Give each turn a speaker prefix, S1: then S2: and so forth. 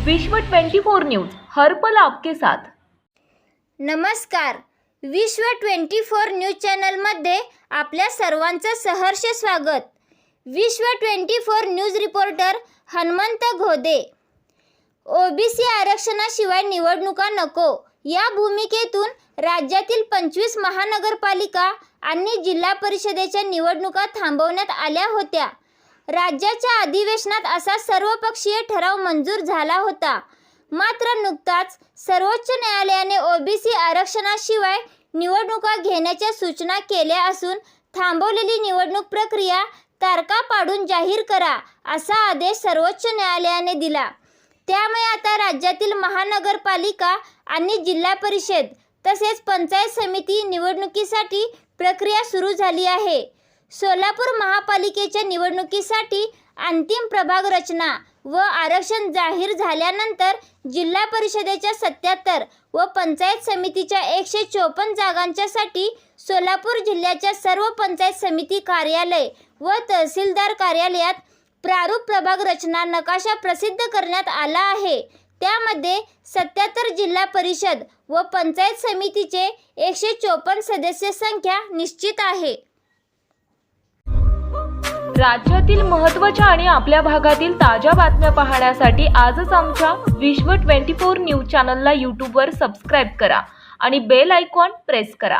S1: विश्व 24 न्यूज हर पल आपके साथ।
S2: नमस्कार, विश्व 24 न्यूज चॅनल मध्ये आपल्या सर्वांचं सहर्ष स्वागत। विश्व 24 न्यूज रिपोर्टर हनुमंत घोदे। ओबीसी आरक्षणाशिवाय निवडणुका नको या भूमिकेतून राज्यातील 25 महानगरपालिका आणि जिल्हा परिषदेच्या निवडणुका थांबवण्यात आल्या होत्या। राज्याच्या अधिवेशनात असा सर्वपक्षीय ठराव मंजूर झाला होता। मात्र नुकताच सर्वोच्च न्यायालयाने ओबीसी आरक्षणाशिवाय निवडणुका घेण्याच्या सूचना केल्या असून थांबवलेली निवडणूक प्रक्रिया तारखा पाडून जाहीर करा असा आदेश सर्वोच्च न्यायालयाने दिला। त्यामुळे आता राज्यातील महानगरपालिका आणि जिल्हा परिषद तसेच पंचायत समिती निवडणुकीसाठी प्रक्रिया सुरू झाली आहे। सोलापूर महापालिकेच्या निवडणुकीसाठी अंतिम प्रभाग रचना व आरक्षण जाहीर झाल्यानंतर जिल्हा परिषदेच्या 77 व पंचायत समितीच्या 154 जागांच्यासाठी सोलापूर जिल्ह्याच्या सर्व पंचायत समिती कार्यालय व तहसीलदार कार्यालयात प्रारूप प्रभाग रचना नकाशा प्रसिद्ध करण्यात आला आहे। त्यामध्ये 77 जिल्हा परिषद व पंचायत समितीचे 154 सदस्य संख्या निश्चित आहे।
S1: राज्यातील महत्त्वाच्या आणि आपल्या भागातील ताज्या बातम्या पाहण्यासाठी आजच आमच्या विश्व 24 न्यूज चॅनलला यूट्यूबवर सबस्क्राईब करा आणि बेल आयकॉन प्रेस करा।